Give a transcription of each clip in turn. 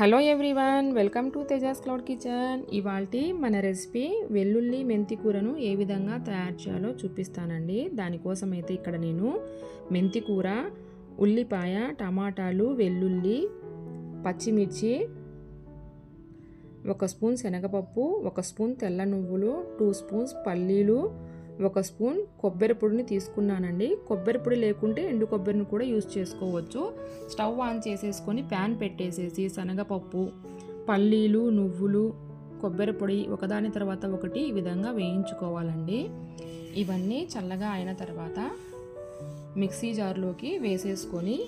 Hello everyone, welcome to Tejas cloud kitchen. ఇవాల్టి మన recipe వెల్లుల్లి మెంతి కూరను ఏ విధంగా తయారు చేయాలో చూపిస్తానండి. దానికోసం అయితే ఇక్కడ నేను మెంతి కూర, ఉల్లిపాయ, టమాటాలు, వెల్లుల్లి, పచ్చిమిర్చి, 1 స్పూన్ శనగపప్పు, 1 స్పూన్ తెల్ల నువ్వులు, 2 స్పూన్స్ పల్లీలు, 1 స్పూన్ కొబ్బరి పొడిని తీసుకున్నానండి. కొబ్బరి పొడి లేకుంటే ఎండు కొబ్బరిని కూడా యూజ్ చేసుకోవచ్చు. స్టవ్ ఆన్ చేసేసుకొని ప్యాన్ పెట్టేసేసి శనగపప్పు, పల్లీలు, నువ్వులు, కొబ్బరి పొడి ఒకదాని తర్వాత ఒకటి ఈ విధంగా వేయించుకోవాలండి. ఇవన్నీ చల్లగా అయిన తర్వాత మిక్సీ జార్లోకి వేసేసుకొని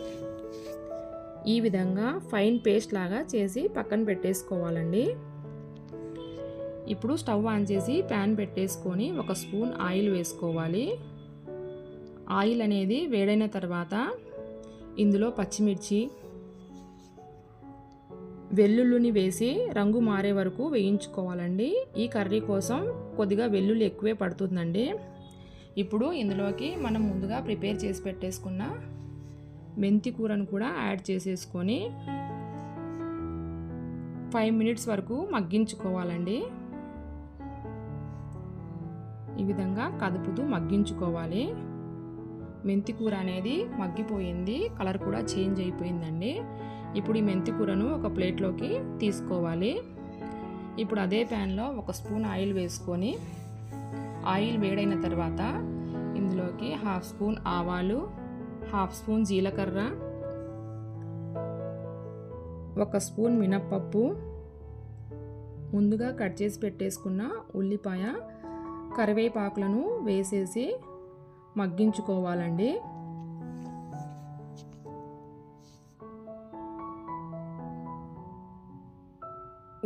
ఈ విధంగా ఫైన్ పేస్ట్ లాగా చేసి పక్కన పెట్టేసుకోవాలండి. ఇప్పుడు స్టవ్ ఆన్ చేసి ప్యాన్ పెట్టేసుకొని 1 స్పూన్ ఆయిల్ వేసుకోవాలి. ఆయిల్ అనేది వేడైన తర్వాత ఇందులో పచ్చిమిర్చి, వెల్లుల్లిని వేసి రంగు మారే వరకు వేయించుకోవాలండి. ఈ కర్రీ కోసం కొద్దిగా వెల్లుల్లి ఎక్కువే పడుతుందండి. ఇప్పుడు ఇందులోకి మనం ముందుగా ప్రిపేర్ చేసి పెట్టేసుకున్న మెంతి కూరను కూడా యాడ్ చేసేసుకొని 5 మినిట్స్ వరకు మగ్గించుకోవాలండి. ఈ విధంగా కదుపుతూ మగ్గించుకోవాలి. మెంతి కూర అనేది మగ్గిపోయింది, కలర్ కూడా చేంజ్ అయిపోయిందండి. ఇప్పుడు ఈ మెంతి కూరను ఒక ప్లేట్లోకి తీసుకోవాలి. ఇప్పుడు అదే ప్యాన్లో 1 స్పూన్ ఆయిల్ వేసుకొని ఆయిల్ వేడైన తర్వాత ఇందులోకి 1/2 స్పూన్ ఆవాలు, 1/2 స్పూన్ జీలకర్ర, 1 స్పూన్ మినప్పప్పు, ముందుగా కట్ చేసి పెట్టేసుకున్న ఉల్లిపాయ, కరివేపాకులను వేసేసి మగ్గించుకోవాలండి.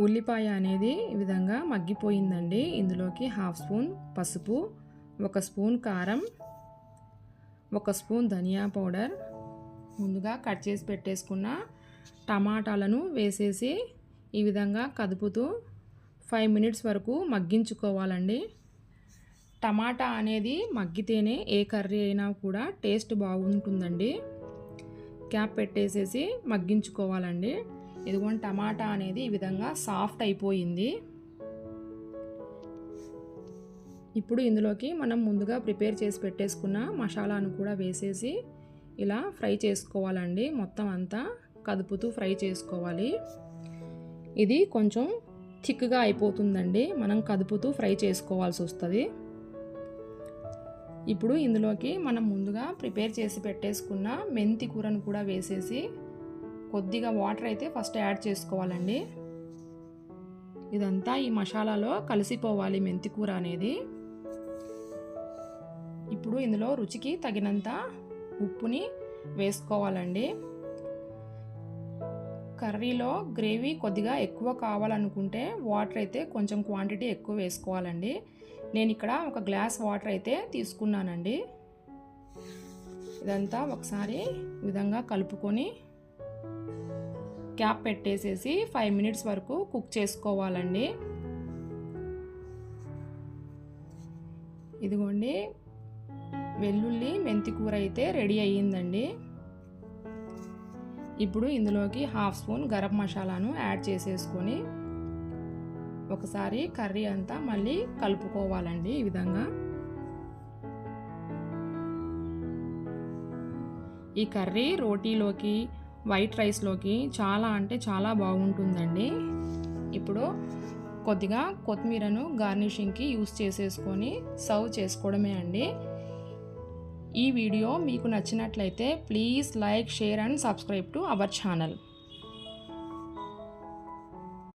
ఉల్లిపాయ అనేది ఈ విధంగా మగ్గిపోయిందండి. ఇందులోకి 1/2 స్పూన్ పసుపు, 1 స్పూన్ కారం, 1 స్పూన్ ధనియా పౌడర్, ముందుగా కట్ చేసి పెట్టేసుకున్న టమాటాలను వేసేసి ఈ విధంగా కదుపుతూ 5 మినిట్స్ వరకు మగ్గించుకోవాలండి. టమాటా అనేది మగ్గితేనే ఏ కర్రీ అయినా కూడా టేస్ట్ బాగుంటుందండి. క్యాప్ పెట్టేసేసి మగ్గించుకోవాలండి. ఇదిగోండి, టమాటా అనేది ఈ విధంగా సాఫ్ట్ అయిపోయింది. ఇప్పుడు ఇందులోకి మనం ముందుగా ప్రిపేర్ చేసి పెట్టేసుకున్న మసాలాను కూడా వేసేసి ఇలా ఫ్రై చేసుకోవాలండి. మొత్తం అంతా కదుపుతూ ఫ్రై చేసుకోవాలి. ఇది కొంచెం థిక్గా అయిపోతుందండి, మనం కదుపుతూ ఫ్రై చేసుకోవాల్సి వస్తుంది. ఇప్పుడు ఇందులోకి మనం ముందుగా ప్రిపేర్ చేసి పెట్టేసుకున్న మెంతి కూరను కూడా వేసేసి కొద్దిగా వాటర్ అయితే ఫస్ట్ యాడ్ చేసుకోవాలండి. ఇదంతా ఈ మసాలాలో కలిసిపోవాలి మెంతి కూర అనేది. ఇప్పుడు ఇందులో రుచికి తగినంత ఉప్పుని వేసుకోవాలండి. కర్రీలో గ్రేవీ కొద్దిగా ఎక్కువ కావాలనుకుంటే వాటర్ అయితే కొంచెం క్వాంటిటీ ఎక్కువ వేసుకోవాలండి. నేను ఇక్కడ 1 గ్లాస్ వాటర్ అయితే తీసుకున్నానండి. ఇదంతా ఒకసారి ఈ విధంగా కలుపుకొని క్యాప్ పెట్టేసేసి 5 మినిట్స్ వరకు కుక్ చేసుకోవాలండి. ఇదిగోండి, వెల్లుల్లి మెంతి కూర అయితే రెడీ అయ్యిందండి. ఇప్పుడు ఇందులోకి 1/2 స్పూన్ గరం మసాలాను యాడ్ చేసేసుకొని ఒకసారి కర్రీ అంతా మళ్ళీ కలుపుకోవాలండి. ఈ విధంగా ఈ కర్రీ రోటీలోకి, వైట్ రైస్లోకి చాలా అంటే చాలా బాగుంటుందండి. ఇప్పుడు కొద్దిగా కొత్తిమీరను గార్నిషింగ్కి యూస్ చేసేసుకొని సర్వ్ చేసుకోవడమే అండి. ఈ వీడియో మీకు నచ్చినట్లయితే please like, share and subscribe to our channel.